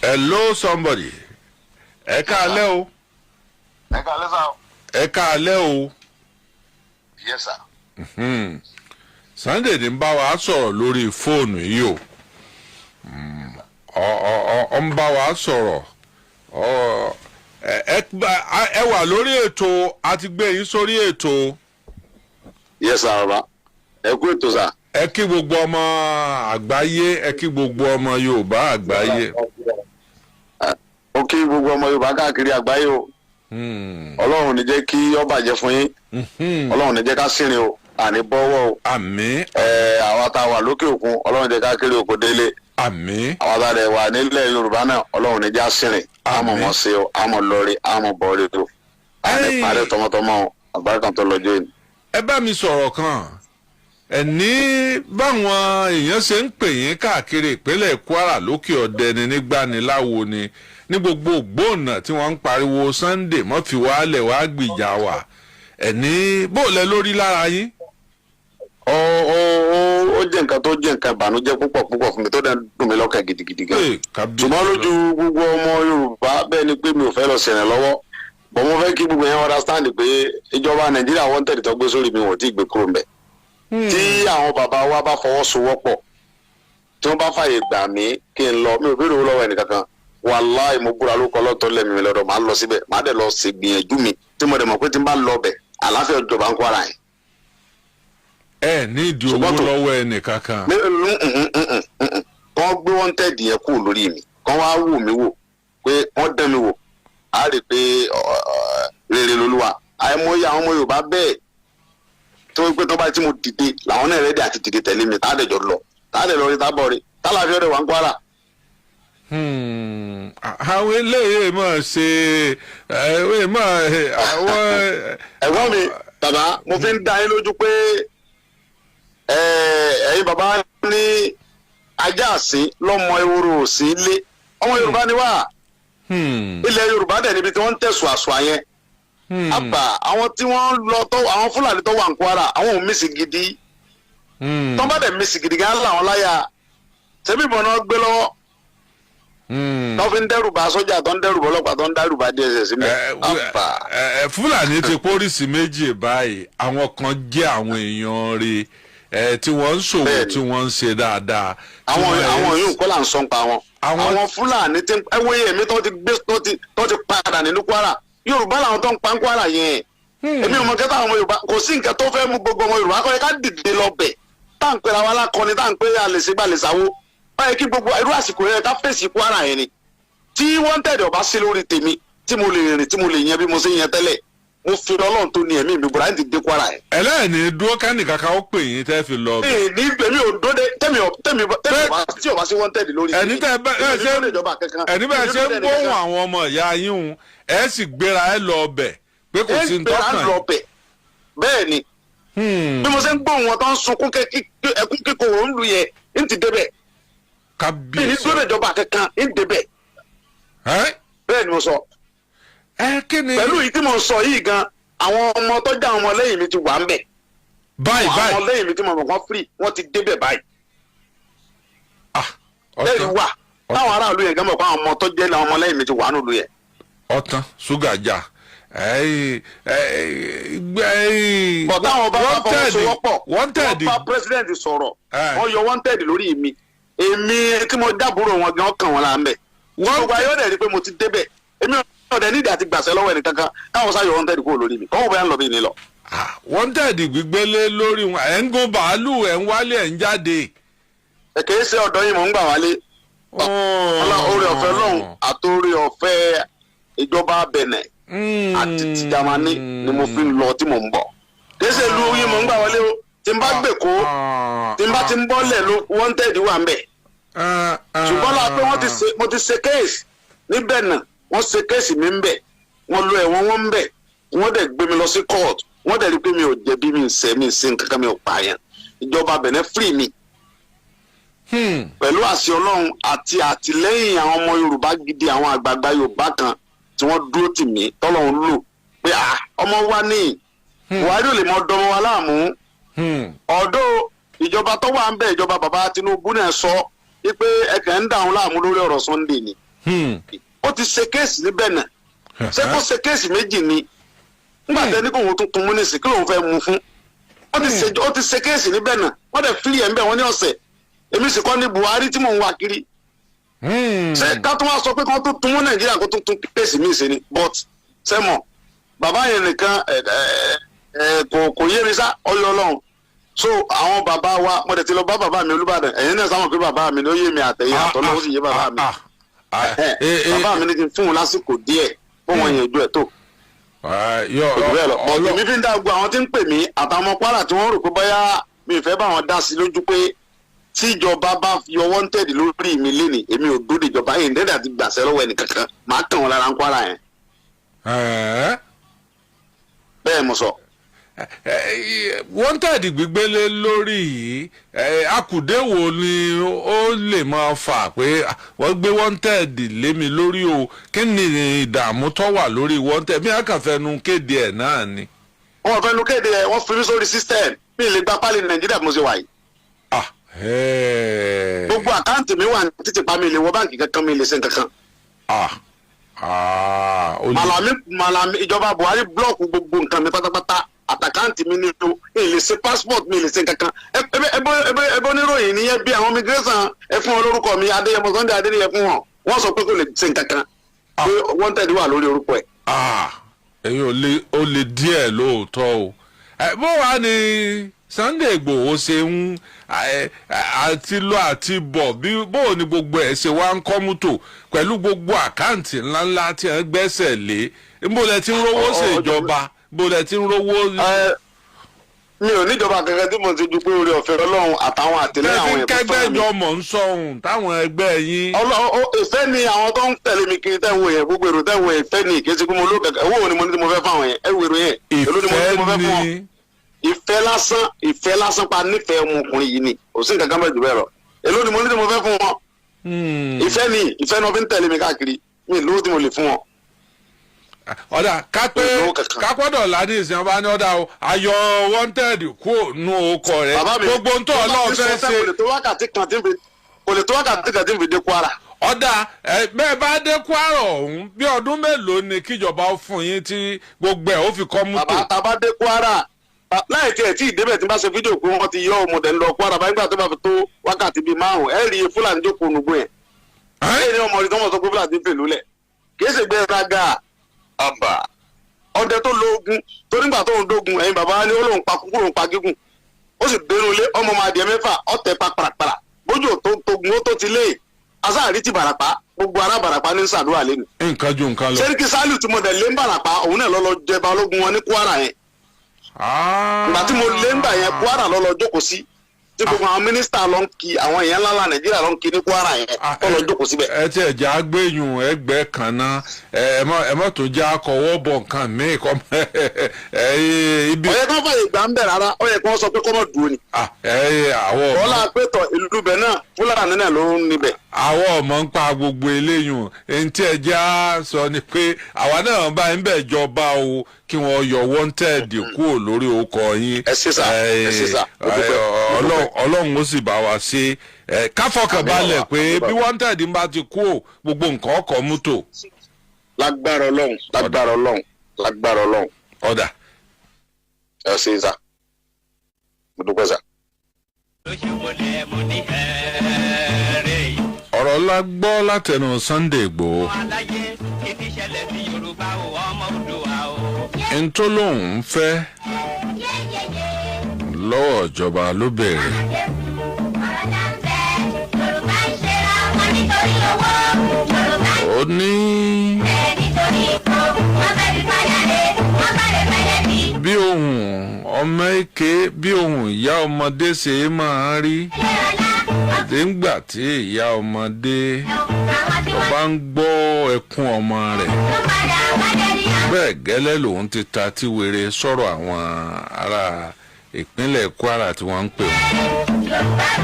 Hello, somebody. Ẹ káalẹ́ o. Ẹ káalẹ́ sá. Ẹ káalẹ́ o. Yes sir. Sunday ní bá wa sọ̀rọ̀ lórí fóònù yìí o. Ó ń bá wa sọ̀rọ̀. Ẹ wà lórí ètò àti gbé yín sórí ètò. Yes sir baba. Ẹ kú ètò sá. Ẹ kí gbogbo ọmọ àgbáyé, ẹ kí gbogbo ọmọ Yorùbá àgbáyé. Ó kí gbogbo ọmọ Yorùbá káàkiri àgbáyé o. Ọlọ́run ní jẹ́ kí ó bàjẹ́ fún yín. Ọlọ́run ní jẹ́ ká sìnrìn o, àní bọ́wọ́ o. Àmín. Àwa tá a wà lókè òkun, Ọlọ́run jẹ́ ká kéré oko délé. Àmín. Àwa tá a dẹ̀ wà nílẹ̀ Yorùbá náà, Ọlọ́run ní jẹ́ á sìnrìn. Àmọ̀ mọ̀ sí o, àmọ̀ lọ́ọ̀rì, àmọ̀ bọ̀ọ̀rì o. Àní parẹ́ tọmọtọmọ àgbáyé kan tó lọ́jọ́ yìí. Ẹ bá mi sọ̀rọ̀ kan. Ẹni báwọn èèyàn ṣe ń pè yín káàkiri ìpínlẹ̀ Kwara lókè ọ̀dẹ ni nígbàníláwo ni ní gbogbo ògbóònà tí wọ́n ń pariwo Sunday mọ́ fi wálẹ̀ wá gbìjà wà ẹni bóòlẹ̀ lórí lára yín. Ó jẹ́ nǹkan tó jẹ́ nǹkan ìbànújẹ́ púpọ̀ fún mi tó dẹ̀ dùn mí lọ́kàn gidigidi gan. Ṣùgbọ́n lójú gbogbo ọmọ Yorùbá bẹ́ẹ̀ ni pé mi ò fẹ́ lọ sẹ̀rẹ̀ lọ́wọ́ bọ̀ mo fẹ́ kí gbogbo yẹn understand pé ìjọba Nàìjíríà wọ́n tẹ̀lé tó gbé sórí mi wọ́n ti gbé kúrò mbẹ̀. Tí àwọn bàbá wa bá fọwọ́sowọ́pọ̀ tí wọ́n bá fàyè gbà mí kí n lọ mi ò béèrè owó lọ́wọ́ ẹnìkankan wàláì mo búra lóko ọlọ́tọ̀ lẹ́mìí lọ́dọ̀ máa lọ síbẹ̀ máa dẹ̀ lọ sí gbìyànjú mi tí mo dẹ̀ mọ̀ pé tí n bá lọ bẹ̀ àlàáfíà ìjọba ń Kwara yẹn. Ẹ ní ìdí owó lọ́wọ́ ẹnìkankan. Kọ́ gbé wọ́n tẹ̀dí yẹn kúrò lórí mi kọ́ wá wò mí wò pé wọ́n dán mi wò á rí i pé rere lolúwa àìmọye àwọn ọmọ Yorùbá bẹ́ẹ̀ tó wípé tó bá tí mo dìde làwọn náà rẹ́dí àti dìde tẹ̀lé mi táàdẹ̀jọ lọ táàdẹ̀ lọ rí tábọ̀ rí tálàfíà rẹ̀ wà ń Kwara. Àwọn eléyìí máa ṣe àwọn. Ẹ̀gbọ́n mi bàbá mo fi ń dá yín lójú pé ẹ̀yin bàbá ní ajá àsín lọ́mọ ehoro òsín lé ọmọ Yorùbá ni wá ilẹ̀ Yorùbá dẹ̀ níbi tí wọ́n ń tẹ̀sùn àṣùà yẹn. Àbà àwọn tí wọ́n lọ tó àwọn Fúlàní tó wà ń Kwara àwọn ò mísì gidi tó bá dẹ̀ mísì gidi gan làwọn láyà ṣebí ìbọn náà gbé lọ́wọ́ tó fi ń dẹ́rù bá sọ́jà tó ń dẹ́rù bá ọlọ́pàá tó ń dẹ́rù bá DSS mi. Fúlàní ti póríṣi méjì báyìí àwọn kan jẹ́ àwọn èèyàn rẹ̀ tí wọ́n ń ṣòwò tí wọ́n ń ṣe dáadáa. àwọn yòó kọ́ là ń sọ pa wọn. àwọn Fúlàní tí ẹwọ́ èmi tó ti padà nínú Kwara Yorùbá làwọn tó ń pa ń Kwara yẹn. èmi ò mọ kẹta àwọn Yorùbá kò sí nǹkan tó fẹ́ mú gbogbo ọmọ Yorùbá kọ́ ẹ ká dìde lọ bẹ̀ tá à ń pera wa lákọni tá à ń pè àlèṣègbà lè sáwó báyìí kí gbogbo irú àsìkò yẹn ká fèsì Kwara yẹn ni tí wọ́n tẹ̀lé ọba sí lórí tèmi tí mo lè rìn tí mo lè yan bí mo ṣe yan tẹ́lẹ̀ mo fi Ọlọ́run tó ní ẹ̀mí mi bùrọ̀ láti dé Kwara yẹn. ẹlẹ́ẹ̀ni dúró kánì kankan ó pè yín tẹ́ fi lọ. ní èmi ò dóde tẹ́mi tí ọba sí wọ́n tẹ̀lé lórí tèmi ẹni bẹ́ẹ̀ ṣe ń gbóhùn àwọn ọmọ ìyá yín ẹ sì gbéra ẹ lọ ọbẹ̀ pé kò sí ntọ́kàn yìí. bẹ́ẹ̀ ni bí mo ṣe ń gbóhùn wọn tó ń sunkún ẹkún kíkorò ń lu yẹn ń ti débẹ̀. Kábíyèsí. ní ìdúró ìjọba kankan ń débẹ̀. bẹ́ẹ̀ ni mo sọ. pẹ̀lú yìí tí mo sọ yìí gan àwọn ọmọ tó já àwọn ọmọlẹ́yìn mi ti wà ń bẹ̀. báyìí àwọn ọmọlẹ́yìn mi ti mọ̀ wọ́n free wọ́n ti débẹ̀ báyìí. lẹ́yìn wà táwọn aráàlú yẹn gan mọ̀ pé àwọn ọmọ tó jẹ́ àwọn ọmọlẹ́yìn mi ti wà nílùú yẹn. Ọ̀tán ṣúgà jà. bọ̀dá àwọn bá bá fọwọ́sowọ́pọ̀ wọ́n bá president sọ̀rọ̀ wọ́n yọ wanted lórí mi èmi tí mo dábúrò wọn gan kàn wọ́n la ń bẹ̀. wọ́n gba yóò dẹ̀ rí pé mo ti débẹ̀ èmi ò dẹ̀ nídìí àti gbàṣẹ lọ́wọ́ ẹnì kankan káwọn sáyọ wanted kúrò lórí mi kọ́wọ́ bẹ́ẹ̀ ń lọ bí ní lọ. wanted gbígbélé lórí wọn ẹ̀ ń gún bàálù ẹ̀ ń wálé ẹ̀ ń jáde. kìí ṣe ọ̀dọ́ yìí mò ń gbà wálé. oore ọ̀fẹ́ lọ́hùn àtòore ọ̀fẹ́ ìjọba Benin àti ti Jámánì ni mo fi ń lọ tí mò ń bọ̀. kìí ṣe ìlú yìí mò ń gbà wálé o tí n bá gbè kó tí n bá ti ń bọ́lẹ̀ ló wanted wà ń bẹ̀. ṣùgbọ́n la pé mo ti ṣe kéèsì níbẹ̀ náà wọ́n ṣe kéèsì mi ń bẹ̀ wọ́n lo ẹ̀wọ̀n wọn ń bẹ̀ wọ́n dẹ̀ gbé mi lọ sí court wọ́n dẹ̀ rí pé mi ò jẹ̀bi mi ń ṣe nǹkan kan mi ò pààyàn ìjọba Benin free mi. pẹ̀lú àṣẹ Ọlọ́run àti àtìlẹ́yìn àwọn ọmọ Yorùbá gidi àwọn àgbààgbà Yorùbá kan tí wọ́n dúró tì mí tọ́lọ́run lò pé ọmọ wa ní Buhari ò lè mọ dọmọ wa láàmú. ọ̀dọ́ ìjọba tó wà ń bẹ̀ ìjọba bàbá Tinubu náà sọ pé ẹ̀kẹ́ ń dà wọn láàmú lórí ọ̀rọ̀ Sunday ni ó ti ṣe kéèsì níbẹ̀ náà ṣé kó ṣe kéèsì méjì ni nígbà tẹ́ ní kò wọ́n tuntun mú nísì kí lóun fẹ́ mú fún ó ti ṣe kéèsì níbẹ̀ náà wọ́n dẹ̀ fílì ẹ̀ ń bẹ̀ wọ́n ní ọ̀sẹ̀ èmi sì kọ́ ní Buhari tí mò ń wá kiri ṣé ká tó wá sọ pé kí wọ́n tó tún mú Nàìjíríà kó tó tún kéèsì míì ṣe ni but sẹ́mọ̀ bàbá yẹn nìkan kò yé mi sá ọyọ Ọlọ́run so àwọn bàbá wa mo dẹ̀ ti lọ bá bàbá mi Olúbàdàn ẹ̀yin náà sáwọn pé bàbá mi ni ó yé mi àtẹ̀yìn àtọ́lọ́wọ́ sì yé bàbá mi bàbá mi ní kí n fún un lásìkò díẹ̀ fún wọn yẹn ju ẹ̀ tó. èmi fi ń dá gbogbo àwọn tí ń pè mí àtàwọn Kwara tí wọ́n rò pé bóyá mi ì fẹ́ bá wọn dá sí lójú pé tíjọba bá fi ọwọ́ ń tẹ̀dí lórí mi lénìí èmi ò dúró ìjọba yìí ndẹ́dà ti gbàṣẹ lọ́wọ́ ẹnì kankan màá kàn wọn lára ń Kwara yẹn. bẹ́ẹ̀ mo sọ. wanted gbígbélé lórí yìí akùdé wo ni ó lè máa fà pé wọ́n gbé wanted lé mi lórí o kí ni ìdààmú tó wà lórí wanted mi àkànfẹ́nu kéde ẹ̀ náà ni. wọ́n fẹ́nu kéde ẹ̀ wọ́n fi mí sórí system mi lè gba pálí Nàìjíríà mo ṣe wà yìí. gbogbo àkáǹtì mi wà ní títí pa mi lè wọ báǹkì kankan mi lè ṣe kankan. Malami ìjọba Buhari blọọkù gbogbo nǹkan mi pátápátá àtàkáǹtì mi ní o lè ṣe passport mi lè ṣe kankan ẹbọ oníròyìn nìyẹn bí àwọn immigration ẹ fún wọn lórúkọ mi Adéyẹmọ Sunday Adéyẹmọ fún wọn wọn sọ pé kò lè ṣe kankan pé wanted wà lórí orúkọ ẹ. èyí ò lè díẹ̀ lóòótọ́ o bó wàá ní Sunday Igboho ṣe ń àti lọ àti bọ̀ bó ni gbogbo ẹ̀ ṣe wá ń kọ́ mọ́tò pẹ̀lú gbogbo àkáǹtì ńláńlá tí wọ́n gbẹ́sẹ̀ lé níbo lẹ ti ń rówó ṣèjọba bó lẹ ti ń rówó. mi ò níjọba kankan tí mo ti dúpẹ́ orí ọ̀fẹ́ Ọlọ́run àtàwọn àtìlẹ́yìn àwọn ẹ̀kọ́ kẹgbẹ́ ìjọ mọ̀ ń sọ̀hún táwọn ẹgbẹ́ yín. ìfẹ́ ni àwọn tó ń tẹ̀lé mi kiri tẹ́wọ̀ yẹn gbogbo èrò tẹ́wọ̀ yẹn ìfẹ́ ni kì í ṣe kí mo ló kẹ̀kẹ́ owó ni mo ní tí mo fẹ́ fáwọn yẹn ẹ̀rù èrò yẹn èló ni mo ní tí mo fẹ́ fún wọn. ìfẹ́ lásán pa nífẹ̀ẹ́ ọmọkùnrin yìí ni kò sí nǹkan kan bẹ́ẹ̀ jù bẹ́ẹ̀ lọ èló ni mo ní tí mo fẹ́ fún wọn. ìfẹ́ ni wọ́n fi ń tẹ̀lé mi káàkiri mi lówó tí mo lè fún wọn. ọ̀dà kápẹ́dọ̀ ládì ìsìn ọba ní ọ̀dà ayọ̀ wanted kú nù ọkọ̀ rẹ̀ gbogbo ń tọ́ ọlọ́ọ̀ fẹ́ ṣe. kò lè tó wákàtí kan tí ń fi dé Kwara. ọ̀dà bẹ́ẹ̀ bá dé Kwara ọ̀hún bí ọdún mélòó ni kíjọba fún yín tí gbogbo ẹ̀ ó fi kọ́ mọ́tò. bàbá tá a bá dé Kwara láì tiẹ̀ tí ìdébẹ̀ tí bá ṣe fídíò pé wọ́n ti yọ ọmọdé ńlọ Kwara báyìí nígbà tó bá fi tó wákàtí bíi 5 ẹ̀ rí Fúlàní jókòó nùgbò yẹn. ẹ̀ ní ọmọdé tó mọ̀ sọ pé Fúlàní fèlú lẹ̀ kì í ṣe gbé raga àbà ọdẹ tó lo ogun tó nígbà tó ń dógun ẹ̀yin bàbá ni ó lóun pa kúkúrò ń pa gígùn ó sì dénú ilé ọmọ máa di 6 ọ̀tẹ̀ pa parapara bójú tó togun ó tó ti lé asáàrí ti Bàràpá gbogbo ará Bàràpá ní sàdúrà lẹ́nu. nǹkan ju nǹkan lọ. Sẹ́ríkì Sálíù tí mo dẹ̀ lé ń Bàràpá òun náà lọ́lọ́ jẹ balógun wọn ní Kwara yẹn. ìgbà tí mo lé ń bà yẹn Kwara lọ́lọ́ jókòó sí tí gbogbo àwọn mínísítà lọ ń kí àwọn èèyàn ńláńlá Nàìjíríà lọ ń kí ní Kwara yẹn lọ́lọ́ jókòó síbẹ̀. ẹ ti ẹ̀jẹ̀ agbẹ́yùn ẹgbẹ́ kan náà ẹ mọ̀ tó jẹ́ akọ̀wọ́ bọ̀ nǹkan míì kọ́ ibi. ọ̀yẹ́ kan fàyè gbà ń bẹ̀ rárá ọ̀yẹ́ kan sọ pé kọ́ mọ̀ dúró ni. bọ́lá pétọ̀ ìlú bẹ̀ náà Fúlàní náà ló ń níbẹ̀. àwọn ọmọ ń pa gbogbo eléyùn ẹni tí ẹjẹ́ á sọ ni pé àwa náà bá ń bẹ̀ jọba o kí wọ́n yọ wanted kúrò lórí orúkọ yín. ẹ ṣe sá Ọlọ́run ó sì bá wa ṣe káfọkànbalẹ̀ pé bí wanted ń bá ti kú gbogbo nǹkan ọkọ̀ mọ́tò. lágbára Ọlọ́run. ọ̀dà. ẹ ṣe sá mo dúpẹ́ sá. ọ̀rọ̀ la gbọ́ látẹnu Sunday Igboho. ntọ́lóhùn fẹ́ lọ́wọ́ ìjọba ló bẹ̀rẹ̀. ó ní bí ohùn ọmọ èké bí ohùn ìyá ọmọdé ṣe máa rí nígbà tí ìyá ọmọdé bá ń gbọ́ ẹkún ọmọ rẹ̀ bẹ́ẹ̀ gẹ́lẹ́ lòun ti ta tí wèrè sọ̀rọ̀ àwọn ará ìpínlẹ̀ Kwara tí wọ́n ń pè wọ́n.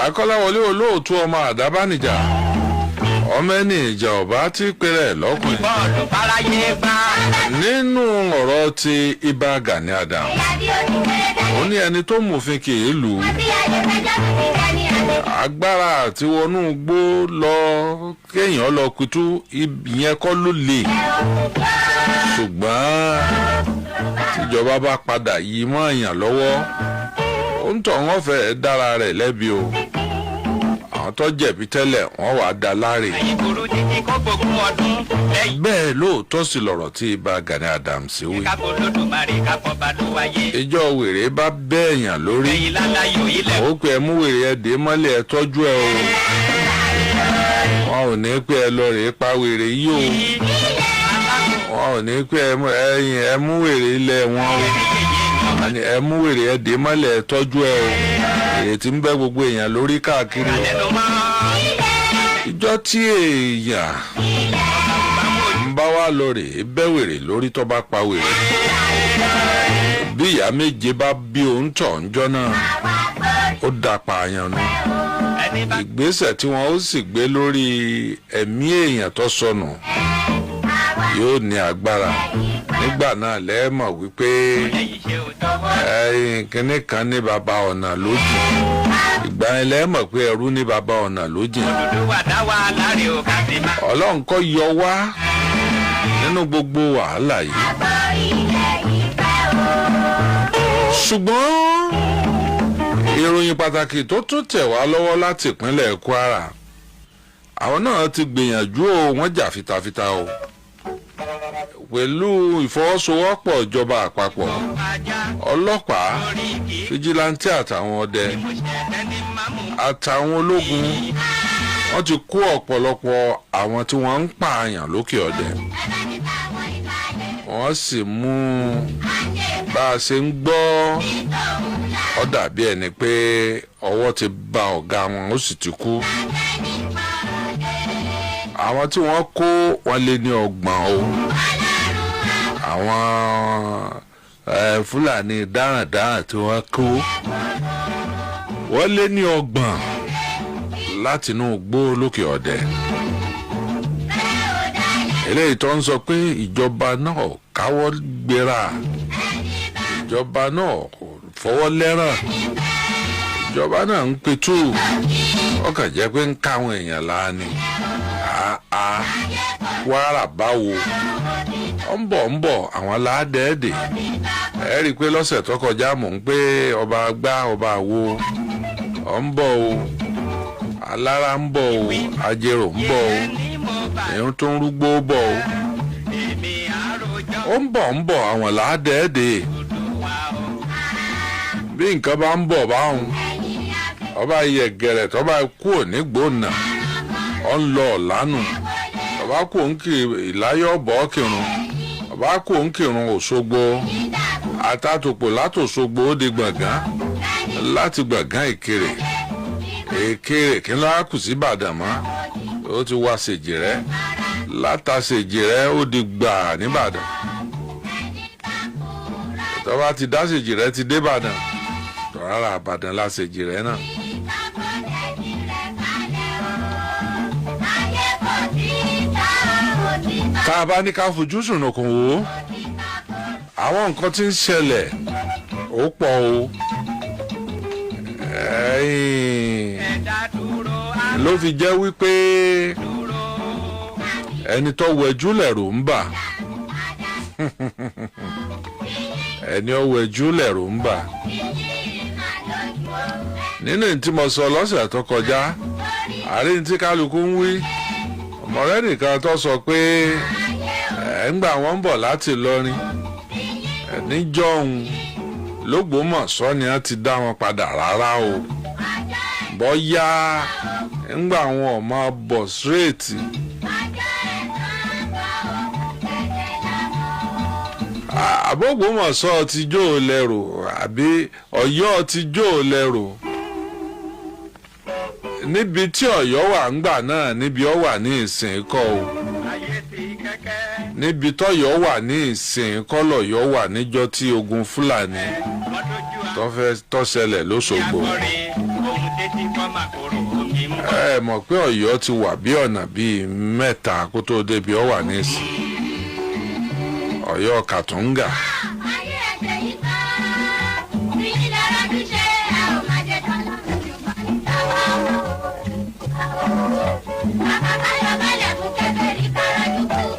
Akọ́láwọlé olóòtú ọmọ àdábánijà ọmọ ẹni ìjà ọba tí péré lọ́kùnrin nínú gbọ́ ti Ìbà Gani Adams ó ní ẹni tó mòfin kì í lù ú agbára àti wọnú gbó lọ kéèyàn lọ pitú ìyẹn kọ́ ló lè ṣùgbọ́n tíjọba bá padà yí mọ́ èèyàn lọ́wọ́ ó ń tọ̀ wọ́n fẹ́ dára rẹ̀ lẹ́bi o àwọn tó jẹ̀bi tẹ́lẹ̀ wọ́n wàá dá láre bẹ́ẹ̀ lóòótọ́ sí lọ̀rọ̀ tí Ìbà Gani Adams wí ìjọ wèrè bá bẹ́ẹ̀yàn lórí ó pé ẹ mú wèrè ẹ dé mọ́lẹ̀ ẹ tọ́jú ẹ o wọn ò ní pé ẹ lọ rèé pa wèrè yìí o wọn ò ní pé ẹ mú wèrè ilẹ̀ wọn o ẹ mú wèrè ẹ dé mọ́lẹ̀ ẹ tọ́jú ẹ o èrè tí ń bẹ gbogbo èèyàn lórí káàkiri ìjọ tí èèyàn ń bá wá lọ rèé bẹ́ wèrè lórí tó bá pa wèrè bí ìyá méje bá bí òun tọ̀ ń jọ́ náà ó dá pààyàn nù ìgbésẹ̀ tí wọ́n ó sì gbé lórí ẹ̀mí èèyàn tó sọnù yóò ní agbára nígbà náà lẹ́ẹ̀mọ̀ wípé kínní kan ní baba ọ̀nà lójì ìgbà yẹn lẹ́ẹ̀mọ̀ pé ẹrú ní baba ọ̀nà lójì Ọlọ́run kó yọ wá nínú gbogbo wàhálà yìí ṣùgbọ́n ìròyìn pàtàkì tó tún tẹ̀ wá lọ́wọ́ láti ìpínlẹ̀ Kwara àwọn náà ti gbìyànjú o wọ́n jà fitafita o pẹ̀lú ìfọwọ́sowọ́pọ̀ ìjọba àpapọ̀ ọlọ́pàá fìjìláńtì àtàwọn ọdẹ àtàwọn ológun wọ́n ti kó ọ̀pọ̀lọpọ̀ àwọn tí wọ́n ń pààyàn lókè ọdẹ wọ́n sì mú bá a ṣe ń gbọ́ ó dàbí ẹni pé ọwọ́ ti bá ọ̀gá wọn ó sì ti kú àwọn tí wọ́n kó wọn lé ní 30 o àwọn Fúlàní darandaran tí wọ́n kó wọ́n lé ní 30 láti inú igbó lókè ọdẹ eléyìí tó ń sọ pé ìjọba náà káwọ́ gbéra ìjọba náà fọwọ́ lẹ́ràn ìjọba náà ń pitú ọkàn jẹ́ pé ń káwọn èèyàn láàánú Kwara báwo ń bọ̀ àwọn aládẹ́ẹ̀dẹ̀ ẹ rí i pé lọ́sẹ̀ tó kọjá mò ń pé ọba gbá ọba wo ń bọ̀ o alára ń bọ̀ o ajérò ń bọ̀ o èèyàn tó ń rúgbó bọ̀ o ń bọ̀ àwọn aládẹ́ẹ̀dẹ̀ bí nǹkan bá ń bọ̀ báwọn ọba yẹ̀gẹ̀rẹ̀ tó bá kú òní gbóná ọ ń lọ ọ̀lànà ọba kú òǹkì ìláyọ̀ bọ̀ kírun ọba kú òǹkìrun Òṣogbo àtàtòpò látòṣogbo ó di Gbọ̀ngán láti Gbọ̀ngán Ìkirè kí ló á kù sí Ìbàdàn mọ́ ó ti wá Ṣèjìrẹ́ látàṣèjìrẹ́ ó di gbà nìbàdàn tó bá ti dá Ṣèjìrẹ́ ti dé Ìbàdàn tó rárá Ìbàdàn la Ṣèjìrẹ́ náà. tá a bá ní ká fojú sùnùkùn wò àwọn nǹkan tí ń ṣẹlẹ̀ ó pọ̀ o ló fi jẹ́ wípé ẹni tó wẹjú lẹ̀rù ń bà ẹni ó wẹjú lẹ̀rù ń bà nínú tí mo sọ lọ́sẹ̀ tó kọjá àárín tí kálukú ń wí ọmọrẹ́ nìkan tó sọ pé ńgbà wọ́n ń bọ̀ láti Ìlọrin níjọ́hun l'Ógbómọ̀ṣọ́ ni wọ́n ti dá wọn padà rárá o bọ́yá ńgbà wọn ò máa bọ̀ straight àb'Ógbómọ̀ṣọ́ ti jó o lẹ́rù àbí Ọ̀yọ́ ti jó o lẹ́rù níbi tí Ọ̀yọ́ wà ńgbà náà níbi ó wà ní ìsìn kọ́ o níbi tọ́yọ́ wà ní ìsìn kọ́ lọ́yọ́ wà níjọ́ tí ogun Fúlàní tó ṣẹlẹ̀ l'Óṣogbo ẹ mọ̀ pé Ọ̀yọ́ ti wà bí ọ̀nà bíi 3 kó tó débi ó wà ní ìsìn Ọ̀yọ́ Katunga.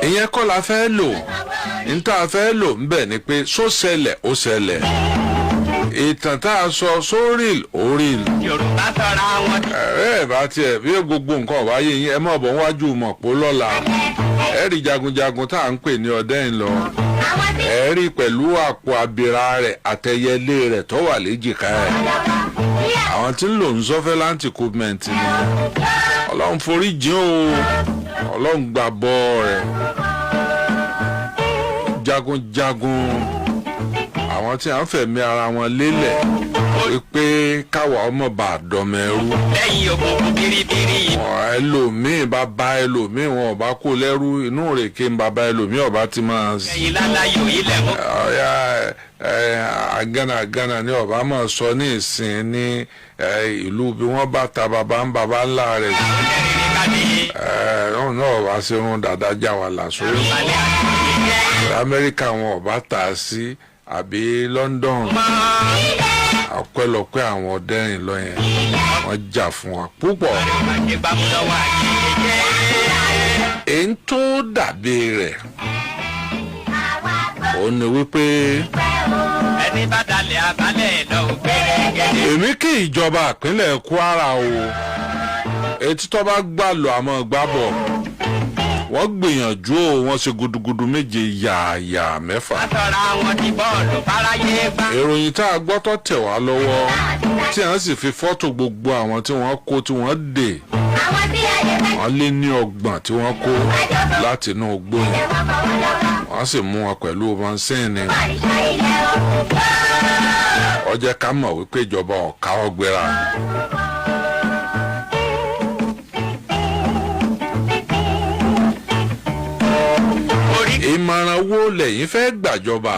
Ìyẹn kọ́ la fẹ́ lò níta fẹ́ lò ń bẹ̀ ni pé só ṣẹlẹ̀ ó ṣẹlẹ̀ ìtàn tá a sọ sórìl orìl. Yorùbá sọra wọn. ẹ bá tiẹ̀ bí gbogbo nǹkan ọ̀bá yé yín ẹ mọ̀ bọ̀ wájú mọ̀pọ̀ lọ́la ẹ rí jagunjagun tá à ń pè ní ọdẹ́yìn lọ ẹ rí pẹ̀lú àpò àbírà rẹ̀ àtẹyẹlé rẹ̀ tó wà léjìká ẹ̀ àwọn tí ń lò ń surveillance equipment ni Ọlọ́run forí jìn o Ọlọ́run gbà bọ́ rẹ̀ jagunjagun àwọn tí à ń fẹ̀mí ara wọn lélẹ̀ pé káwa ọmọ bá dọ̀mẹ́rú. lẹ́yìn òkùnkùn biribiri. ẹlòmíì bàbá ẹlòmíì wọn ò bá kó lẹ́rú inú rẹ̀ kí n bàbá ẹlòmíì ọba ti máa. ẹ̀yin lálàyò ilẹ̀ mọ́. agánagánà ni ọba máa sọ ní ìsìn ní ìlú bí wọ́n bá ta bàbá ń bàbá ńlá rẹ̀ sí. náà ọba ṣe rún dáadáa já wa lásòrò. Amẹ́ríkà wọn ọba tà á sí àbí London ọpẹ́lọpẹ́ àwọn ọdẹrìn lọ yẹn wọ́n jà fún wa púpọ̀. èyí tó dàbí rẹ̀ ó ní wípé ẹni bá dalẹ̀ abalẹ̀ lọ gbẹ̀rẹ̀gẹ̀dẹ̀. èmi kí ìjọba ìpínlẹ̀ Kwara o etí tó bá gbà lọ àmọ́ gbà bọ̀ wọ́n gbìyànjú o wọ́n ṣe gudugudu méje yààyà mẹ́fà. látọ̀ra wọn ti bọ́ọ̀lù fáráyé gbá. ìròyìn tá a gbọ́ tó tẹ̀ wá lọ́wọ́ tí à ń sì fi fọ́tò gbogbo àwọn tí wọ́n kó tí wọ́n dè wọ́n lé ní 30 tí wọ́n kó láti inú igbó yẹn wọ́n sì mú wọn pẹ̀lú bọ́nsẹ́ẹ̀nì. ó jẹ́ ká mọ̀ wípé ìjọba ọ̀ka ọgbẹ́ra. ìmọ̀ràn wo lẹ́yìn fẹ́ gbàjọba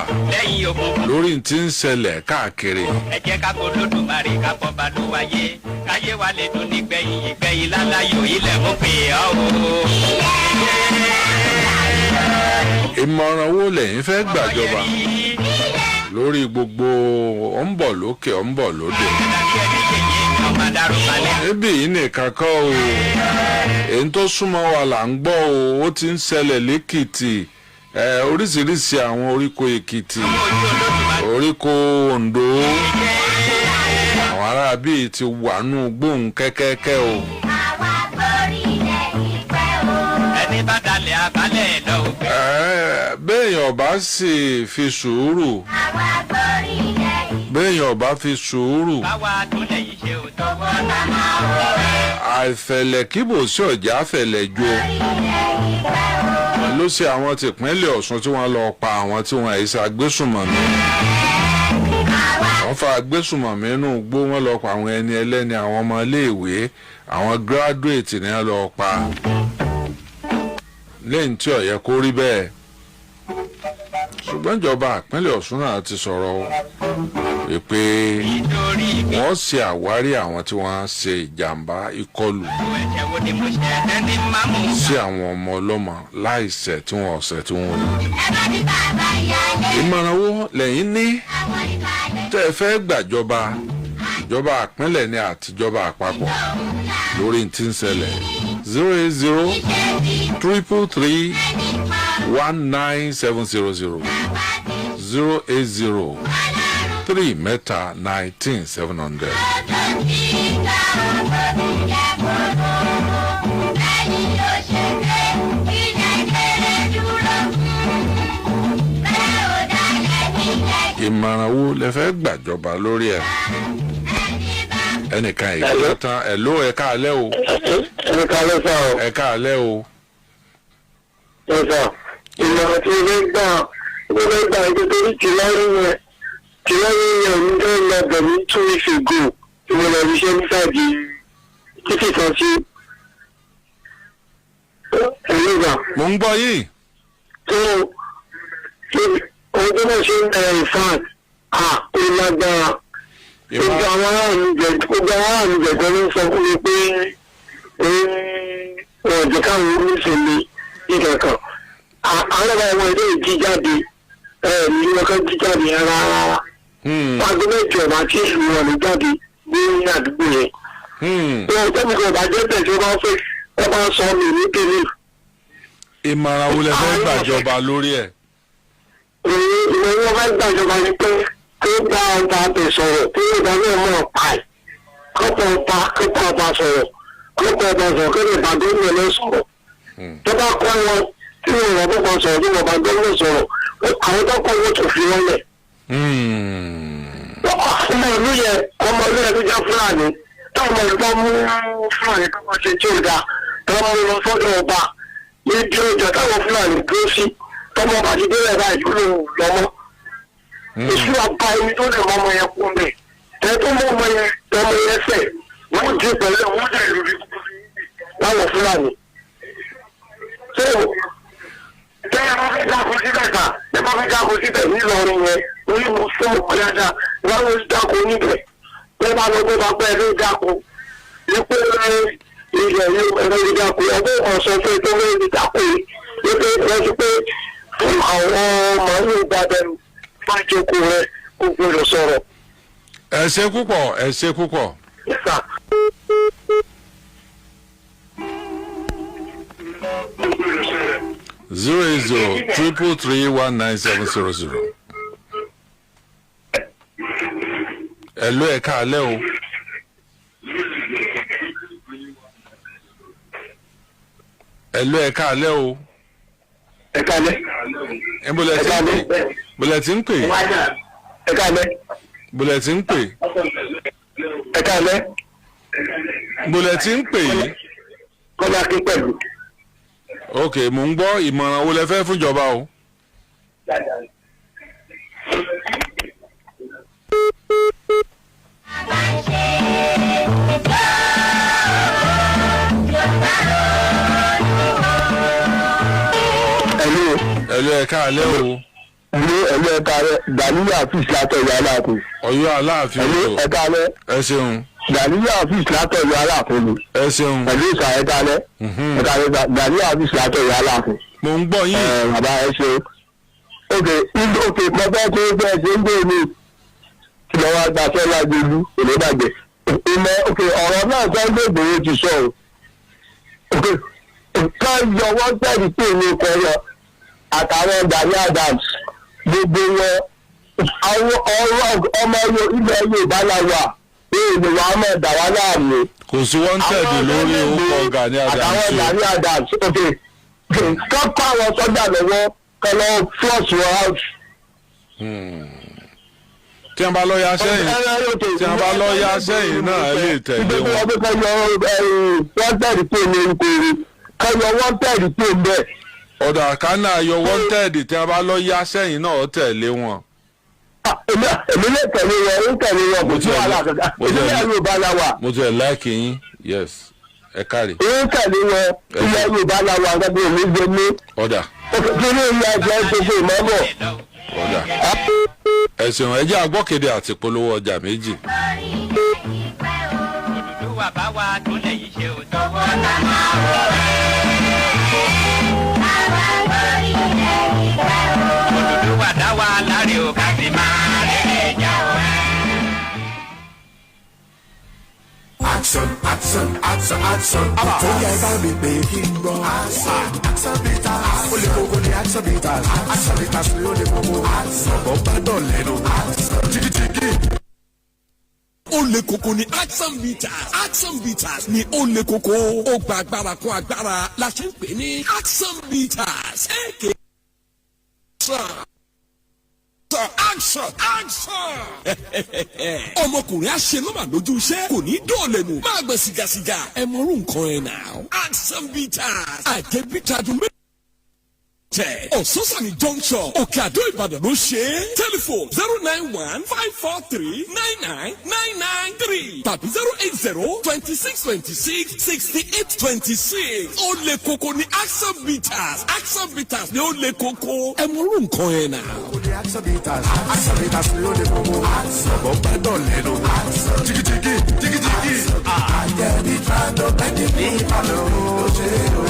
lórí tí ń ṣẹlẹ̀ káàkiri. ẹ jẹ́ ká kó lódùmarè ká bọ́ bá ló wáyé káyé wa lè dún nígbẹ̀yìn ìgbẹ̀yìn lálàyò ilẹ̀ mú pé ọ́ o. ìmọ̀ràn wo lẹ́yìn fẹ́ gbàjọba lórí gbogbo ó ń bọ̀ lókè ó ń bọ̀ lódò. níbí yìí nìkan kọ́ o èyí tó súnmọ́ wa là ń gbọ́ o ó ti ń ṣẹlẹ̀ lẹ́kìtì oríṣiríṣi àwọn oríko Èkìtì oríko Oǹdó àwọn ará bíi ti wà nù gbóhùn kẹ́kẹ́kẹ́ o. ẹni bá dalẹ̀ abalẹ̀ lọ. béèyàn bá sì fi sùúrù béèyàn bá fi sùúrù àìfẹ̀lẹ̀ kíbò sí ọ̀jà àfẹ̀lẹ̀ jo ló ṣe àwọn tìpínlẹ̀ Ọ̀ṣun tí wọ́n lọ pa àwọn tí wọ́n àìsàn agbésùnmọ̀mí wọ́n fa agbésùnmọ̀mí inú igbó wọ́n lọ pa àwọn ẹni ẹlẹ́ni àwọn ọmọ iléèwé àwọn gíráduwétì ni wọ́n lọ pa lẹ́yìn tí ó yẹ kó rí bẹ́ẹ̀ ṣùgbọ́n ìjọba ìpínlẹ̀ Ọ̀ṣun náà ti sọ̀rọ̀ wípé wọ́n ṣe àwárí àwọn tí wọ́n ṣe ìjàmbá ìkọlù sí àwọn ọmọ ọlọ́mọ láìṣẹ̀ tí wọ́n ọ̀sẹ̀ tí wọ́n rí. ìmọ̀ràn wo lẹ́yìn ní tẹ́ ẹ fẹ́ gbàjọba ìjọba ìpínlẹ̀ ní àtijọba àpapọ̀ lórí tí ń ṣẹlẹ̀ 08033319700 080 ìmọ̀ràn wo lẹ fẹ́ gbàjọba lórí ẹ̀ ẹnìkan ìgbà tán ẹ̀ ló ẹ káalẹ́ o ẹ káalẹ́ o. ẹ sà ìmọ̀ràn tí ó fẹ́ gbà ẹgbẹ́ tó rí tìlọ́rùn yẹn ní tó lọ bẹ̀rù 2 weeks ago tí mo lọ rí iṣẹ́ nísàdí títí kan sí ẹ̀lẹ́gbà. mo ń gbọ́ yìí. tó ohun tó náà ṣe ń bẹ̀rẹ̀ ìfàn ó lágbára gbogbo àwọn aráàlú jẹ̀gbọ́n ló ń sọ fún mi pé wọn ò jẹ́ káwọn oníṣẹ́lẹ̀ ìkẹ̀kọ̀ àwọn ọmọ ilé ìjí jáde rí ọkọ̀ jíjáde rárá. Aago mẹ́jọ ọ̀bá tí ìlú wọn ní jáde ní àdúgbò yẹn. Wọ́n tẹ́mi kan bá jẹ́ bẹ̀ tí wọ́n bá fẹ́ wọ́n bá sọ mi ní kéré. Ìmọ̀ràn wo lẹ fẹ́ gbàjọba lórí ẹ̀? Ìmọ̀ràn wọn fẹ́ gbàjọba ni pé kí ó bá ọba àbẹ̀ sọ̀rọ̀ kí ó bá náà mọ̀ pa ẹ̀. Kọ́pọ̀ ọba sọ̀rọ̀ kí lè bá gómìnà lọ sọ̀rọ̀. Tó bá kọ́ wọn tí wọ́n rọ̀ bọ́ sọ̀rọ̀ tí wọ́n bá gómìnà sọ̀rọ̀ àwọn tó kọ́ wọn tó fi wọn lẹ̀. Ọmọ ìlú yẹn ló jẹ́ Fúlàní táwọn ìlú bá mú Fúlàní tó wọ́n ṣe tí ó da tó wọ́n mú lọ sọ́dọ̀ ọba ní bí ọjà táwọn Fúlàní dúró sí tọmọ ọba ti délẹ̀ báyìí tó lè lọ́mọ. Èṣù àbá ẹni tó lè mọ ọmọ yẹn kú mẹ́ ẹ tó mọ ọmọ yẹn fẹ́ wọ́n ti pẹ̀lú wọ́n dẹ̀ lórí láwọn Fúlàní. Tẹ́lẹ̀ bá fẹ́ dáko síbẹ̀ ká ẹ bá fẹ́ dáko síbẹ̀ nílọrin yẹn orí mo fún ọkọ̀ dáadáa wọ́n ló dáko níbẹ̀ tẹ́lẹ̀ bá lọ bó bá pẹ́ ló dáko wípé ilẹ̀ yóò ẹ̀rọ ìdáko ọgbọ́n ọ̀sán fún ètò ẹ̀rọ ìdáko yìí wípé wọ́n ti pé fún àwọn màálù ìgbàdẹ̀rù bá jókòó rẹ̀ kó gbọdọ̀ sọ̀rọ̀. Ẹ ṣé púpọ̀, ẹ ṣé púpọ̀. Nígbà. 08033319700. Hello, ẹ káalẹ́ o. Hello, ẹ káalẹ́ o. Ẹ káalẹ́. Bólẹ̀ tí ń pè. Ẹ káalẹ́. Bólẹ̀ tí ń pè. Ẹ káalẹ́. Bólẹ̀ tí ń pè yìí. Kọ́lá kí pẹ̀lú. Ok, mò ń gbọ́ ìmọ̀ràn wo lẹ fẹ́ fúnjọba o. Ẹ̀lú ẹ káalẹ́ o. Ẹ̀lú ẹ káalẹ́ Dàníyà Fíìsì látọ̀ ìyá Aláàfin. Ọ̀yọ́ Aláàfin o. Ẹ̀lú ẹ káalẹ́. Ẹ ṣeun. Dàníyà Fíìsì látọ̀ ìyá Aláàfin ni. Ẹ ṣeun. Ẹ̀lú ìsà ẹ káalẹ́. Ẹ káalẹ́ Dàníyà Fíìsì látọ̀ ìyá Aláàfin. Mò ń gbọ́ yín. Bàbá ẹ ṣe. Òkè pọ́pẹ́ tó fẹ́ ṣe ń gbé mi. Kí lọ́wọ́ àgbà fẹ́ lájú ìlú èlé bàjẹ́. Ọ̀rọ̀ náà sọ ń gbègbè ti sọ o. Ká yọ wọ́n tẹ̀lé pé ní kọ́yọ àtàwọn Gani Adams gbogbo wọn àwọn ọmọ ilẹ̀ Yorùbá la wà èèyàn wa máa dà wá láàmú. Kò sí wọ́n tẹ̀lé lórí orúkọ Gani Adams. Àtàwọn Gani Adams ká kọ́ àwọn sọ́jà lọ́wọ́ kọ́ lọ flush wọn out. Tí wọ́n bá lọ ya sẹ́yìn náà ẹ lè tẹ̀lé wọn. Wọ́n tẹ̀lé pé ní nkòrò kọ́yọ wọ́n tẹ̀lé pé ń bẹ̀. Ọ̀dà kánà yọ wanted tí wọ́n bá lọ ya sẹ́yìn náà tẹ̀lé wọn. Èmi lè tẹ̀lé wọn ó tẹ̀lé wọn kò sí wàhálà kankan ilẹ̀ Yorùbá la wà. Mo tẹ̀ láìkì yín yes ẹ káre. Ó tẹ̀lé wọn ilẹ̀ Yorùbá la wà gẹ́gẹ́ bí gbé ní. Ọ̀dà. Kí ni ìyá ẹ̀jẹ̀ gbogbo ìmọ̀bọ̀? Ọ̀dà. Ẹ̀sìn ẹ̀jẹ̀ agbọ́kéde àti polówó ọjà méjì. Olùdúwà bá wa tó lè yí ṣe òótọ́ wọ́n ká máa wọ̀ Olùdúwà dá wa láre o ká sì máa rere jà o. Action, action, action, action. Tó yẹ bá mi pè kí n gbọ́. Action bitters. Ó lè kókó ní action bitters. Action bitters ni ó lè kókó. Ọ̀gbọ́n bá dọ̀ lẹ́nu. Jigijigi. Ó lè kókó ní action bitters. Action bitters ni ó lè kókó. Ó gba agbára kún agbára la ṣe ń pè ní action bitters. Action! Ọmọkùnrin aṣenúmà lójú iṣẹ́ kò ní dọ̀ọ̀lẹ̀ nù. Máa gbẹ sìgàsìgà ẹ mọ orú nǹkan ẹ̀ náà. Action bitters àjẹbíta dùn mí. Ososani Junction Òkè Àdó Ìbàdàn ló ṣe é. Telephone 091-543-99993 tàbí 080-2626-6826. Ó lè koko ní Action bitters. Action bitters ni ó lè koko. Ẹ mọ orú nǹkan ẹ̀ náà. Action bitters ni ó lè koko. Ọ̀gbọ́n bá dọ̀lẹ́ lọ. Jigijigi, jigijigi. Àjẹbí trando bẹ́ẹ̀ni ní ìbàdàn ló ṣe é lò.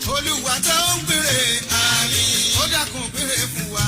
Olúwa tó ń gbére àmì ó dákun gbére fún wa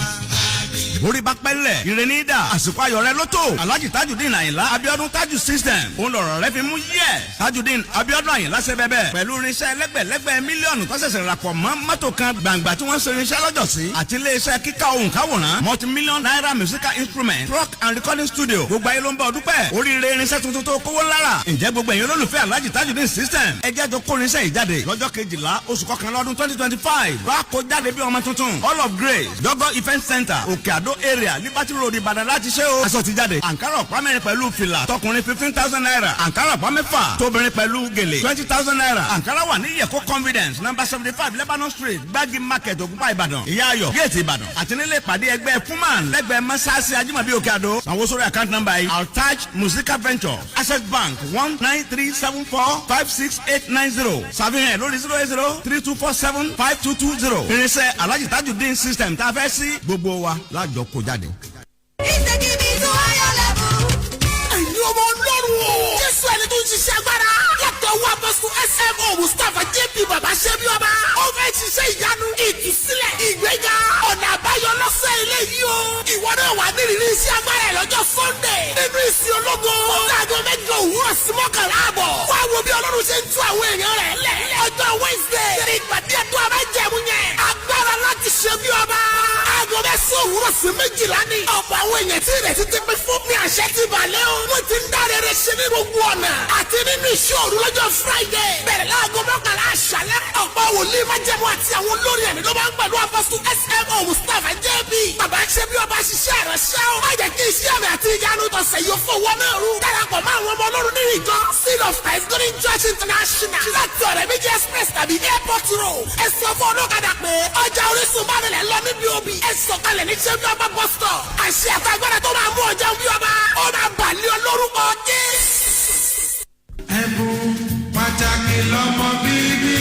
àmì borí bá pẹ́lẹ̀ ìrẹ́ni dà àsìkò ayọ̀ rẹ lótò Alhaji Tajudeen Àyìnlá Abíọ́dún Taju system òun lọ̀rọ̀ rẹ fi mú yẹ Tajudeen Abíọ́dún Àyìnlá ṣe bẹ́bẹ́ pẹ̀lú irinṣẹ́ lẹ́gbẹ̀lẹ́gbẹ̀ mílíọ̀nù tó ṣẹ̀ṣẹ̀ rapọ̀ mọ́ mọ́tò kan gbàǹgbà tí wọ́n ṣe irinṣẹ́ lọ́jọ́ sí àti iléeṣẹ́ kíkà ohùn káwòrán multi-million naira musical instrument truck and recording studio gbogbo ayé ló ń bọ̀ dúpẹ́ oríire irinṣẹ́ tuntun tó kówó lára ǹjẹ́ gbogbo ẹ̀yin olólùfẹ́ Alhaji Tajudeen system ẹ jẹ́ jọ kó irinṣẹ́ yìí jáde lọ́jọ́ 12 oṣù kọkànlá ọdún 2025 bá kó jáde bí ọmọ tuntun all of grace Jọgọ event center Òkè Àdó area Liberty road Ìbàdàn láti ṣe o aṣọ ti jáde àǹkárá ọ̀pá mẹ́rin pẹ̀lú fìlà tọkùnrin 15,000 naira àǹkárá ọ̀pá mẹ́fà tóbìnrin pẹ̀lú gèlè 20,000 naira àǹkárá wà ní Yẹ̀kó confidence number 75 Lebanon street Gbági market Ògùnpá Ìbàdàn ìyá ayọ̀ géètì Ìbàdàn àti nílé ìpàdé ẹgbẹ́ Fuman lẹ́gbẹ̀ẹ́ mọ́sáàsì Ajímọ̀bí Òkè Àdó sanwó sórí account number yìí Altaj Musical Venture Access Bank 19374568890 ṣàfihàn lórí 08032475220 irinṣẹ́ Alhaji Tajudeen system tá a fẹ́ sí gbogbo wa lájọ kó jáde. ẹ̀yin ọmọ ọlọ́run o. jésù ẹni tó ń ṣiṣẹ́ agbára. látọ̀ wá bọ́sù smo mustapha jp baba ṣẹ́bi ọba. ó fẹ́ ṣiṣẹ́ ìyanu ìtúsílẹ̀ ìgbéga ọ̀nà àbáyọ lọ́sẹ̀ eléyìí o. ìwọ náà wà nírìírí iṣẹ́ agbára ẹ̀ lọ́jọ́ sunday. nínú ìsìn ológo. láago mẹ́jọ òwúrọ̀ sí mọ́kànlá àbọ̀. wá wo bí ọlọ́run ṣe ń tú àwọn èèyàn rẹ̀ lẹ̀. ọjọ́ wednesday. ní ìpàdé ẹ̀tọ́ abájẹ̀mú yẹn. agbára láti ṣe bí ọba. aago mẹ́sàn-án òwúrọ̀ sí méjìlá ni. ọ̀pọ̀ àwọn èèyàn tí ìrètí ti pín fún mi àṣẹ ti balẹ̀ o. wọ́n ti ń dáre rẹ̀ ṣe ní gbogbo ọ̀nà. àti nínú iṣẹ́ òru lọ́jọ́ friday. bẹ̀rẹ̀ láago mọ́kànlá àṣálẹ́. ọ̀pọ̀ wòlíì májẹ̀mú àti àwọn olórí ẹ̀mí ló máa ń pẹ̀lú apọ́sù smo mustapha jb. bàbá ṣe bí ọba ṣiṣẹ́ ìránṣẹ́ o. má jẹ́ kí iṣẹ́ mi àti ìyanu tọ̀sẹ̀ yóò fowó náà rú. darapọ̀ mọ́ àwọn ọmọ ọlọ́run nínú ìjọ seed of christ golden church international. láti ọ̀rẹ́ méjì express tàbí airport road. ẹ sọ fún ọlọ́kadà pé ọjà orísun bá rẹ̀ lọ níbi òbí. ẹ sọ̀kalẹ̀ ní ṣẹ́bí ọba bus stop. àṣẹ àtàgbàdà tó máa mú ọjà bí ọba. ó máa bàlẹ́ olórúkọ jésù. ẹ̀bùn pàtàkì lọ́mọ bíbí.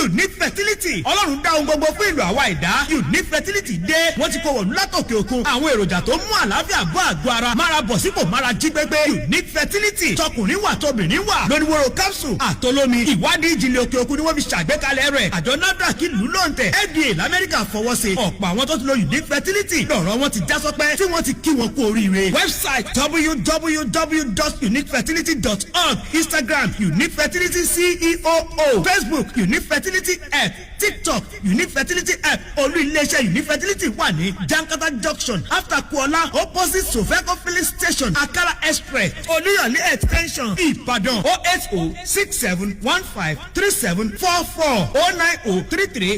Unique Fertility ọlọ́run dá ohun gbogbo fún ìlú àwa ẹ̀dá Unique Fertility dé wọ́n ti kó wọ̀lú látòkè òkun àwọn èròjà tó mú àlàáfíà bọ́ àgọ́ ara mára bọ̀ sípò mára jí gbégbé Unique Fertility tọkùnrin wà tóbìnrin wà lóníwòrò capsule àtolómi ìwádìí ìjìnlẹ̀ òkè òkun ni wọ́n fi ṣàgbékalẹ̀ rẹ̀ àjọ NAFDAC ìlú lóǹtẹ̀ FDA l'Amẹ́ríkà fọwọ́ sí ọ̀pọ̀ àwọn tó ti lo Unique Fertility lọ́rọ̀ wọn ti já sọpẹ́ tí wọ́n ti kí wọn kú oríire website www.uniquefertility.org Instagram Unique Fertility CEO Facebook Unique Fertility app TikTok Unique Fertility app olú iléeṣẹ́ Unique Fertility wà ní Jankata junction after Kuola opposite Sofeco filling station Akala express Olúyọ̀lé extension Ìbàdàn 08067153744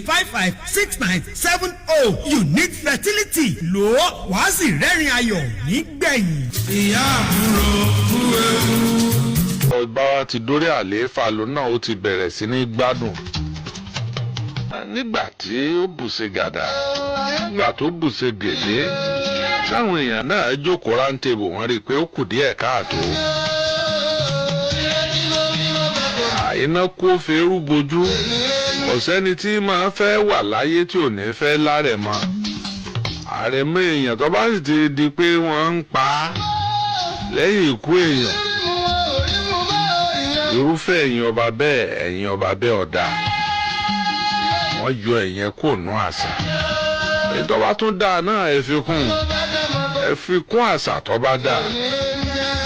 09033556970 Unique Fertility lò ó wàá sì rẹ́rìn ayọ̀ nígbẹ̀yìn. ìyá àbúrò kú ewu. ọba wa ti dórí àlééfà lónà ó ti bẹ̀rẹ̀ sí ní gbádùn nígbà tí ó bùṣe gàdà nígbà tó bùṣe gèdè táwọn èèyàn náà jókòó rántébù wọ́n rí i pé ó kù díẹ̀ káàtó àìná kó fẹ́rú bojú ọ̀sẹ́ni tí máa fẹ́ wà láyé tí ò ní fẹ́ lárẹ̀ mọ́ àrẹ̀mọ èèyàn tó bá sì ti di pé wọ́n ń pa á lẹ́yìn ikú èèyàn irúfẹ́ ẹ̀yin ọba bẹ́ẹ̀ ọ̀dà wọ́n yọ ẹ̀yẹn kó nú àṣà ètò bá tún dáa náà ẹ fi kún àṣà tó bá dáa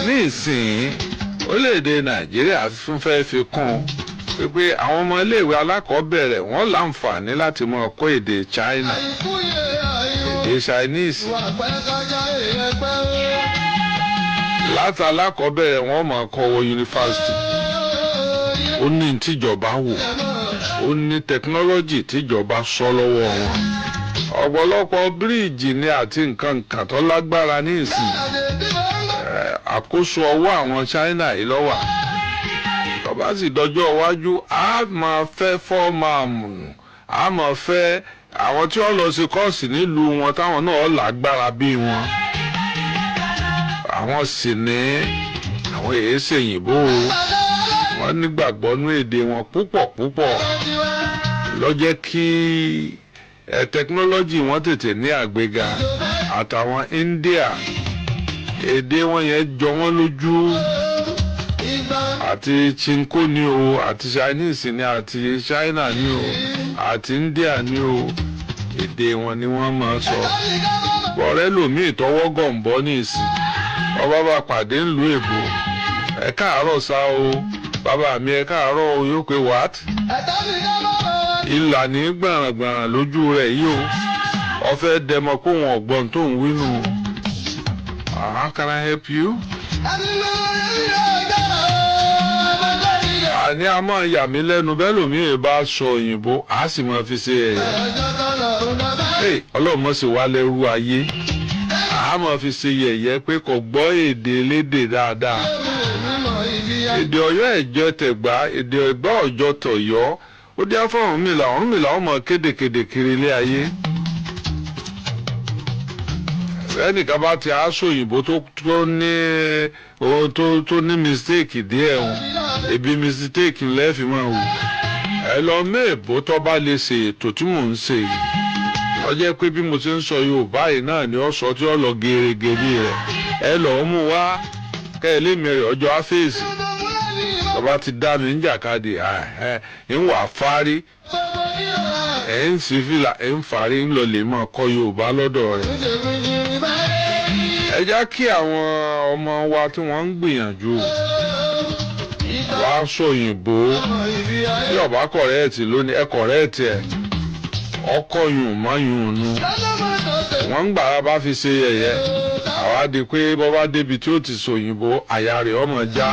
ní ìsìn orílẹ̀-èdè Nàìjíríà tún fẹ́ fi kún pé àwọn ọmọ iléèwé alákọ̀ọ́bẹ̀rẹ̀ wọ́n láǹfààní láti máa kọ́ èdè China èdè Chinese láti alákọ̀ọ́bẹ̀rẹ̀ wọ́n máa kọ́ wọ yunifásitì ó ní tíjọba wò ó ní tẹkinọ́lọ́jì tíjọba sọ lọ́wọ́ wọn ọ̀pọ̀lọpọ̀ bíríìjì ni àti nǹkan tó lágbára ní ìsìn àkóso ọwọ́ àwọn China yìí ló wà tó bá sì dọjọ́ iwájú a máa fẹ́ fọ́ọ̀mù a máa fẹ́ àwọn tí wọ́n lọ sí kọ́ọ̀sì nílùú wọn táwọn náà lágbára bí wọn àwọn sì ní àwọn èyí ṣèyìnbó wọ́n nígbàgbọ́ nú èdè wọn púpọ̀ ló jẹ́ kí tẹkinọ́lọ́jì wọn tètè ní àgbéga àtàwọn India èdè wọn yẹn jọ wọ́n lójú àti Chinko ni o àti Chinese ni àti China ni o àti India ni o èdè wọn ni wọ́n máa sọ bọ̀rẹ́ lòmíì tọwọ́ gọ̀ǹbọ́ ní ìsìn ọba bá pàdé ńlú èbó ẹ káàárọ̀ sá o bàbá mi ẹ káàárọ̀ o yóò pé what ìlà ní gbàràngbàràn lójú rẹ̀ yìí o ọfẹ́ dẹmọ kó wọn ọ̀gbọ́n tó ń wí nù how can I help you? àní a máa yà mí lẹ́nu bẹ́ẹ̀ lòmíì bá sọ òyìnbó a sì máa fi ṣe ẹ̀yẹ ọlọ́run mọ̀ sí wa lẹ́rú ayé a máa fi ṣe yẹ̀yẹ́ pé kò gbọ́ èdè elédè dáadáa èdè Ọ̀yọ́ ẹ̀jọ́ tẹ̀gbá èdè Ẹ̀gbá ọ̀jọ́ tọ̀yọ́ ó dé afọ́ Ọ̀rúnmìlà ọmọ kédekèdè kiri ilé ayé ẹnìkan bá ti aṣọ òyìnbó tó ní mistake díẹ̀ o ebi mistake lẹ́ẹ̀fì máa wù ẹ lọ mẹ́ẹ̀bó tó bá lè ṣe ètò tí mò ń ṣe yìí ó jẹ́ pé bí mo ti ń sọ Yorùbá yìí náà ni ó sọ tí ó lọ gèrègèrè rẹ̀ ẹ lọ́ọ́ mú wá kẹ́ ẹ lé mi rẹ̀ ọjọ́ áfíìsì tó bá ti dá mi ń jàkadì ń wà fárí ẹ̀ ń sì fìlà ẹ̀ ń fárí ń lọ lè máa kọ́ Yorùbá lọ́dọ̀ rẹ̀ ẹ já kí àwọn ọmọ wa tí wọ́n ń gbìyànjú wàá sọ òyìnbó tí ọba kọ̀rẹ́ẹ̀tì lónìí ẹ kọ̀rẹ́ẹ̀tì ẹ̀ ọkọ̀ yùn má yùn nu wọ́n ń gbàrà bá fi ṣe yẹ̀yẹ́ àwa di pé bọ́ bá débi tí ó ti sọ òyìnbó àyà rẹ̀ ọmọ já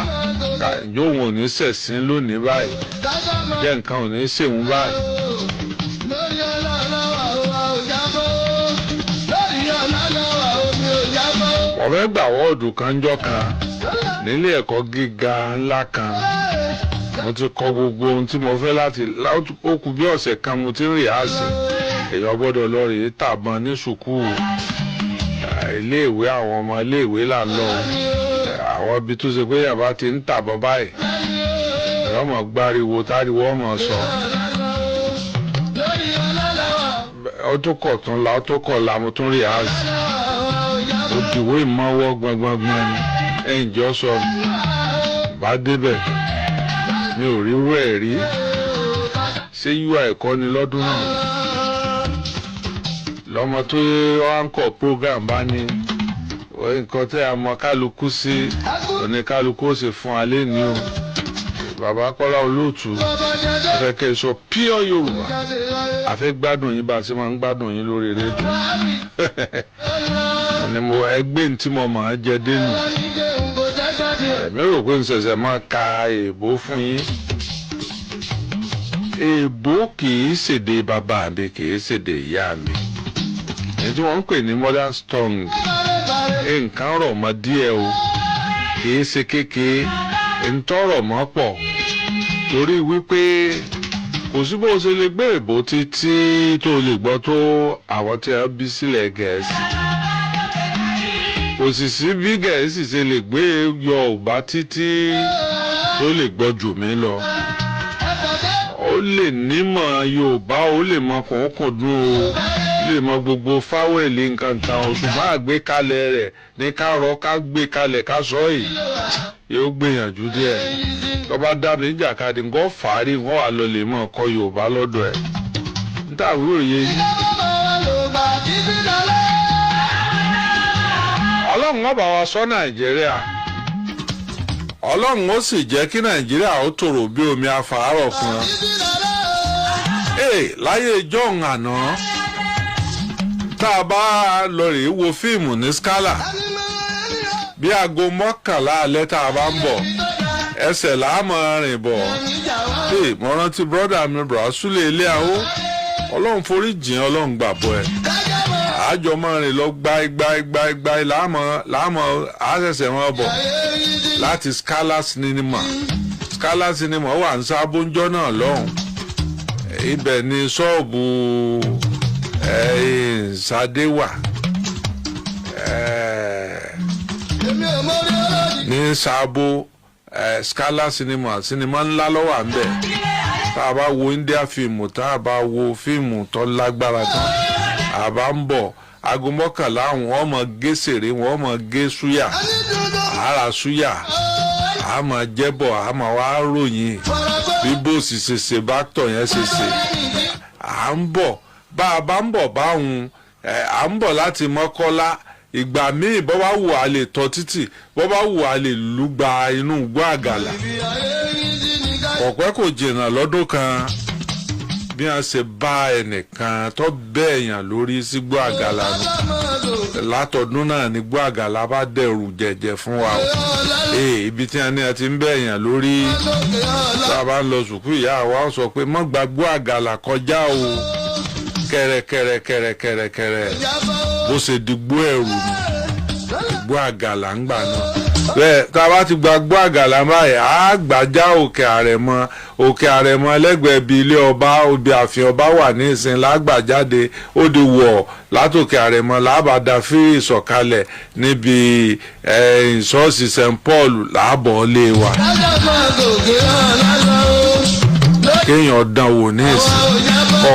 yóò wọn ò ní ṣẹ̀sìn lónìí báyìí jẹ́ nǹkan ò ní ṣèwọ́n báyìí. ọ̀rẹ́ gbà wọ́ọ̀dù kan jọ́ kan nílé ẹ̀kọ́ gíga ńlá kan mo ti kọ gbogbo ohun tí mo fẹ́ láti ó kù bí ọ̀sẹ̀ kan mo ti ń rìhásì èèyàn gbọ́dọ̀ lọ rèé tàbọn ní sùkúù iléèwé àwọn ọmọ iléèwé là ń lọ àwọn ibi tó ṣe pé yàrá ti ń tàbọn báyìí ẹ̀rọ ọmọ gbáriwo táriwo ọmọ sọ ó tó kọ̀ tún la ó tó kọ̀ la mo tún rìhásì òdìwé ìmọ̀wọ́ gbọ̀ngbọ̀ngbọ̀n ni ẹ̀yìn jọ sọ bá débẹ̀ mi ò rí wẹ̀ rí ṣé yíwá ẹ̀kọ́ ni lọ́dún náà lọ́mọ tó wá ń kọ́ program bá ní nǹkan tẹ́ a mọ kálukú sí òní kálukú ó sì fún alẹ́ ní o bàbá Kọ́lá Olóòtú afẹ́kẹ́ sọ pure Yorùbá àfẹ́ gbádùn yín bá a ṣe máa ń gbádùn yín lórí rédíò ni mo ẹgbẹ́ tí mo máa jẹ dénú èmi rò pé n ṣẹ̀ṣẹ̀ máa ka èèbó fún yín èèbó kì í ṣèdè bàbá mi kì í ṣèdè ìyá mi èyí tí wọ́n ń pè ní modern tongue nǹkan rọ̀ mọ́ díẹ̀ o kì í ṣe kékeré ń tọrọ mọ́ pọ̀ torí wípé kò sí bó ṣe lè gbé èèbó títí tó lè gbọ́ tó àwọn tí a bí sílẹ̀ Gẹ̀ẹ́sì kò sì sí bí Gẹ̀ẹ́sì ṣe lè gbé Yorùbá títí tó lè gbọ́ jù mí lọ ó lè nímọ̀ Yorùbá ó lè mọ kọ̀ọ̀kọ̀dún o lè mọ gbogbo fáwẹ̀lì nǹkan kan o ṣùgbọ́n àgbékalẹ̀ rẹ̀ ní ká rọ ká gbé kalẹ̀ ká sọ yìí yóò gbìyànjú díẹ̀ tó bá dá mi jàkadì nǹkan fàárí nǹkan wà lọ lè mọ̀ ọkọ Yorùbá lọ́dọ̀ ẹ̀ níta àwúrò yé yìí. Ọlọ́run ó bá wa sọ Nàìjíríà Ọlọ́run ó sì jẹ́ kí Nàìjíríà ó tòrò bí omi afàárọ̀ fún wọn. Láyé jọ̀hún àná tá a bá lọ rèé wo fíìmù ní Scala bí aago 11 alẹ́ tá a bá ń bọ̀ ẹsẹ̀ láàmú rìn bọ̀ mo rántí brọ́dà mi Brasúlè ilé àwọ̀ Ọlọ́run forí jìn Ọlọ́run gbàbọ̀ ẹ̀ àjọ máa rìn lọ gbáigbáigbáigbái láàmú àṣẹ̀ṣẹ̀ wọn bọ̀ láti Scala Cinema wà ní sábóńjọ́ náà lọ́hùn ibẹ̀ ni ṣọ́ọ̀bù Ṣadéwà ní Sábó Scala Cinema ńlá lọ́wọ́ à ń bẹ̀ tá a bá wo India fíìmù tá a bá wo fíìmù tó lágbára tán a bá ń bọ̀ aago 11 àwọn ọmọ gé sèré wọn ọmọ gé súyà ara súyà a máa jẹ́bọ̀ a máa wá ròyìn bí bóòsì ṣe bá tọ̀ yẹn ṣe à ń bọ̀ bá a bá ń bọ̀ báwọn à ń bọ̀ láti Mọ́kọ́lá ìgbà míì bọ́ bá wù á lè tọ́ títì bọ́ bá wù á lè lùgbà inú igbó àgàlà ọ̀pẹ́ kò jìnnà lọ́dún kan bí wọ́n ṣe bá ẹnìkan tó bẹ́ẹ̀ yàn lórí sígbó àgàlà nù látọdún náà ní igbó àgàlà bá dẹ̀rù jẹ̀jẹ̀ fún wa ibi tí wọ́n ti ń bẹ́ẹ̀ yàn lórí tá a bá ń lọ sùkú ìyá wa sọ pé mọ́ gba igbó àgàlà kọjá o kẹrẹkẹrẹkẹrẹkẹrẹ bó ṣe digbó ẹrù ni igbó àgàlà ń gbà náà bẹ́ẹ̀ tá a bá ti gba igbó àgàlà báyìí á gbàjá òkè àrẹ̀mọ ẹlẹ́gbẹ̀ẹ́ bíi ilé ọba òbí ààfin ọba wà ní ìsìn lágbàjáde ó di wọ̀ látòkè àrẹ̀mọ làbàdà fi ìsọ̀kalẹ̀ níbi ìṣọ́ọ̀ṣì St Paul làbọ̀ lé wa kéèyàn dán wò ní ìsìn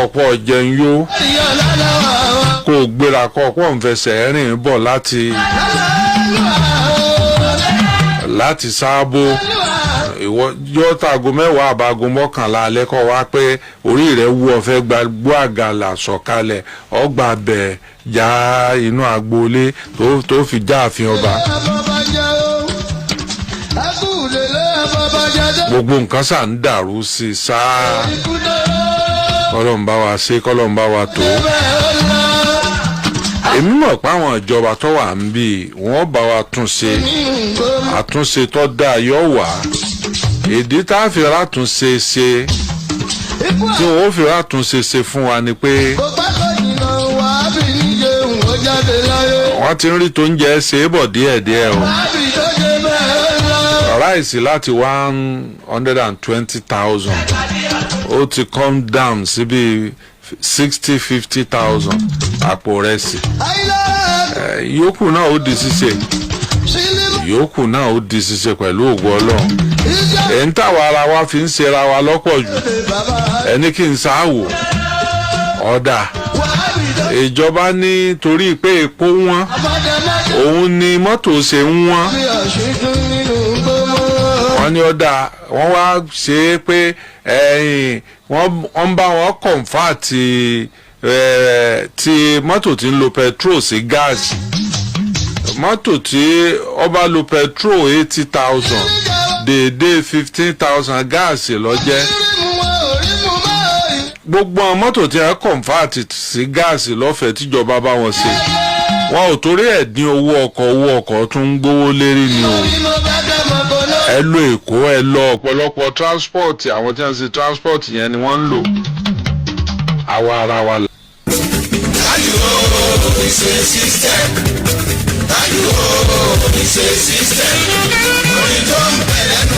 ọ̀pọ̀ jẹun yó kó o gbéra kọ́ ọ̀pọ̀ nfẹsẹ̀ rìn bọ̀ láti Sábó ìwọ yóò tàgó 10 àbágo 11 alẹ́ kọ́ wá pé orí rẹ̀ wú ọ̀fẹ́ gbàgbó àgàlà sọ̀kalẹ̀ ọgbà bẹ̀ já inú agboolé tó fi já ààfin ọba. gbogbo nǹkan ṣà ń dàrú sí i sáà kọ́lọ́n bá wa ṣe kọ́lọ́n bá wa tó. èmi mọ̀ pé àwọn ìjọba tó wà ń bí wọ́n bá wa tún ṣe àtúnṣe tó dáa yóò wà ìdí tá a fi rátúnṣe ṣe tí wọ́n fi rátúnṣe ṣe fún wa ni pé wọ́n ti ń rí tó ń jẹ́ ṣe é bọ̀ díẹ̀díẹ̀ o ráìsì láti 120,000 ó ti come down síbi 60-50,000 àpò rẹsì yòókù náà ó di ṣíṣe pẹ̀lú ògo Ọlọ́run ẹ̀ ń tàwa ara wa fi ń ṣera wa lọ́pọ̀ jù ẹni kí n sáwò ọ̀dà ìjọba ní torí pé epo wọ́n òun ni mọ́tò ṣe ń wọ́n wọ́n ní ọ̀dà wọ́n wá ṣe é pé wọ́n bá wọn kọ̀ǹfàtì tí mọ́tò tí ń lo petrol sí gáàsì mọ́tò tí ó bá lo petrol 80,000 déédéé 15,000 gáàsì lọ́jẹ́ gbogbo àwọn mọ́tò tí wọ́n kọ̀ǹfàtì sí gáàsì lọ́fẹ̀ẹ́ tíjọba bá wọn ṣe wọn ò torí ẹ̀ dín owó ọkọ̀ tún ń gbówó lérí ni o ẹ lo Èkó ẹ lọ ọ̀pọ̀lọpọ̀ transport àwọn tí wọ́n ṣe transport yẹn ni wọ́n ń lò àwa ara wa. Orin tó ń bẹ̀rẹ̀ nù